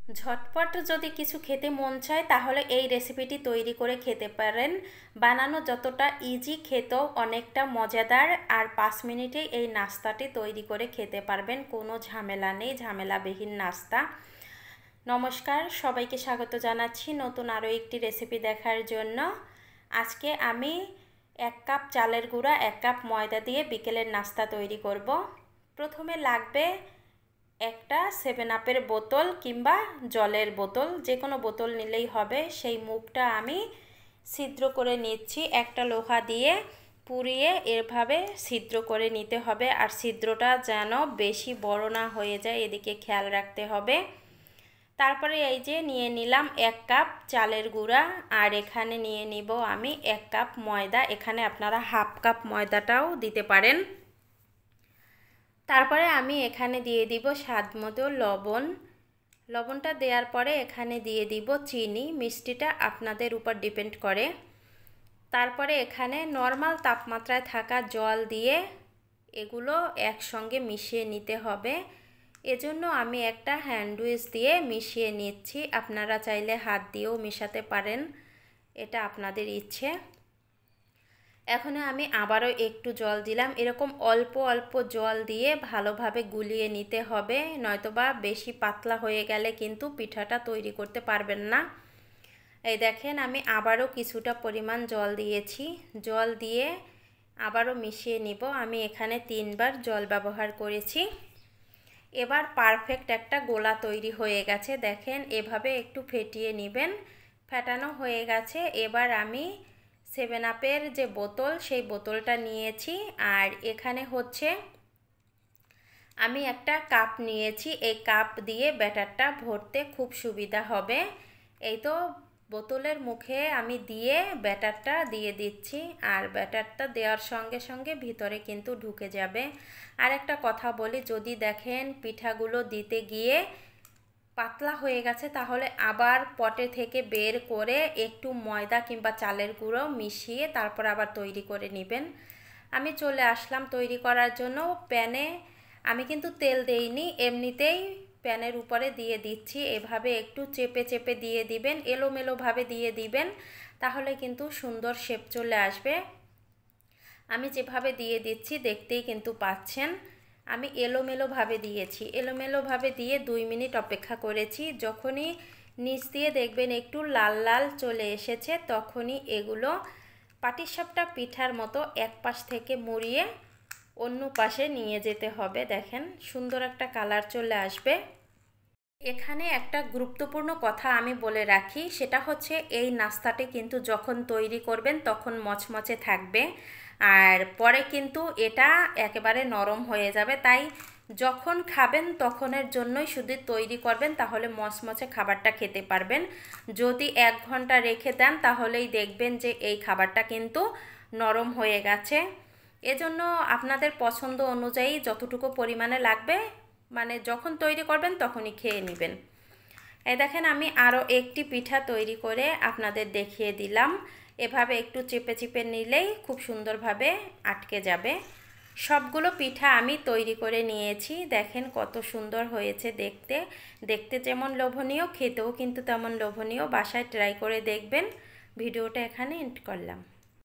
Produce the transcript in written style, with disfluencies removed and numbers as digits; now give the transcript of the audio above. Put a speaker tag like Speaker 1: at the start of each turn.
Speaker 1: ঝটপট যদি কিছু খেতে মন চায় তাহলে এই রেসিপিটি তৈরি করে খেতে পারেন। বানানো যতটা ইজি, খেতেও অনেকটা মজাদার। আর 5 মিনিটে এই নাস্তাটি তৈরি করে খেতে পারবেন, কোনো ঝামেলা নেই, ঝামেলাবিহীন নাস্তা। নমস্কার, সবাইকে স্বাগত জানাচ্ছি নতুন আরও একটি রেসিপি দেখার জন্য। আজকে আমি 1 কাপ চালের গুঁড়া 1 কাপ ময়দা দিয়ে বিকেলের নাস্তা তৈরি করব। প্রথমে লাগবে একটা 7 আপের বোতল কিংবা জলের বোতল, যে কোনো বোতল নিলেই হবে। সেই মুখটা আমি ছিদ্র করে নিচ্ছি, একটা লোহা দিয়ে পুড়িয়ে এভাবে ছিদ্র করে নিতে হবে। আর ছিদ্রটা যেন বেশি বড় না হয়ে যায়, এদিকে খেয়াল রাখতে হবে। তারপরে এই যে নিয়ে নিলাম 1 কাপ চালের গুঁড়া, আর এখানে নিয়ে নিব আমি 1 কাপ ময়দা। এখানে আপনারা হাফ কাপ ময়দাটাও দিতে পারেন। তারপরে আমি এখানে দিয়ে দিব স্বাদ মতো লবণ। লবণটা দেওয়ার পরে এখানে দিয়ে দিব চিনি, মিষ্টিটা আপনাদের উপর ডিপেন্ড করে। তারপরে এখানে নর্মাল তাপমাত্রায় থাকা জল দিয়ে এগুলো একসঙ্গে মিশিয়ে নিতে হবে। এজন্য আমি একটা হ্যান্ড উইচ দিয়ে মিশিয়ে নিচ্ছি। আপনারা চাইলে হাত দিয়েও মেশাতে পারেন, এটা আপনাদের ইচ্ছে। এখন আমি আবারও একটু জল দিলাম। এরকম অল্প অল্প জল দিয়ে ভালোভাবে গুলিয়ে নিতে হবে, নয়তোবা বেশি পাতলা হয়ে গেলে কিন্তু পিঠাটা তৈরি করতে পারবেন না। এই দেখেন, আমি আবারও কিছুটা পরিমাণ জল দিয়েছি। জল দিয়ে আবারও মিশিয়ে নিব। আমি এখানে 3 বার জল ব্যবহার করেছি। এবার পারফেক্ট একটা গোলা তৈরি হয়ে গেছে। দেখেন, এভাবে একটু ফেটিয়ে নেবেন। ফেটানো হয়ে গেছে। এবার আমি 7 আপের যে বোতল, সেই বোতলটা নিয়েছি। আর এখানে হচ্ছে আমি একটা কাপ নিয়েছি। এই কাপ দিয়ে ব্যাটারটা ভরতে খুব সুবিধা হবে। এই তো বোতলের মুখে আমি দিয়ে ব্যাটারটা দিয়ে দিচ্ছি। আর ব্যাটারটা দেওয়ার সঙ্গে সঙ্গে ভিতরে কিন্তু ঢুকে যাবে। আর একটা কথা বলি, যদি দেখেন পিঠাগুলো দিতে গিয়ে পাতলা হয়ে গেছে, তাহলে আবার পটে থেকে বের করে একটু ময়দা কিংবা চালের গুঁড়ো মিশিয়ে তারপর আবার তৈরি করে নেবেন। আমি চলে আসলাম তৈরি করার জন্য। প্যানে আমি কিন্তু তেল দেইনি, এমনিতেই প্যানের উপরে দিয়ে দিচ্ছি। এভাবে একটু চেপে চেপে দিয়ে দিবেন, এলোমেলোভাবে দিয়ে দিবেন, তাহলে কিন্তু সুন্দর শেপ চলে আসবে। আমি যেভাবে দিয়ে দিচ্ছি দেখতেই কিন্তু পাচ্ছেন, আমি এলোমেলোভাবে দিয়েছি। এলোমেলোভাবে দিয়ে 2 মিনিট অপেক্ষা করেছি। যখনই নিচ দিয়ে দেখবেন একটু লাল লাল চলে এসেছে, তখনই এগুলো পাটিসাপটা পিঠার মতো এক পাশ থেকে মুড়িয়ে অন্য পাশে নিয়ে যেতে হবে। দেখেন, সুন্দর একটা কালার চলে আসবে। এখানে একটা গুরুত্বপূর্ণ কথা আমি বলে রাখি, সেটা হচ্ছে এই নাস্তাটি কিন্তু যখন তৈরি করবেন তখন মচমচে থাকবে, আর পরে কিন্তু এটা একেবারে নরম হয়ে যাবে। তাই যখন খাবেন তখনের জন্যই শুধু তৈরি করবেন, তাহলে মচমচে খাবারটা খেতে পারবেন। যদি 1 ঘন্টা রেখে দেন তাহলেই দেখবেন যে এই খাবারটা কিন্তু নরম হয়ে গেছে। এজন্য আপনাদের পছন্দ অনুযায়ী যতটুকু পরিমাণে লাগবে, মানে যখন তৈরি করবেন তখনই খেয়ে নেবেন। এই দেখেন, আমি আরও একটি পিঠা তৈরি করে আপনাদের দেখিয়ে দিলাম। এভাবে একটু চেপে চেপে নিলেই খুব সুন্দরভাবে আটকে যাবে। সবগুলো পিঠা আমি তৈরি করে নিয়েছি। দেখেন কত সুন্দর হয়েছে দেখতে। দেখতে যেমন লোভনীয়, খেতেও কিন্তু তেমন লোভনীয়। বাসায় ট্রাই করে দেখবেন। ভিডিওটা এখানে এন্ড করলাম।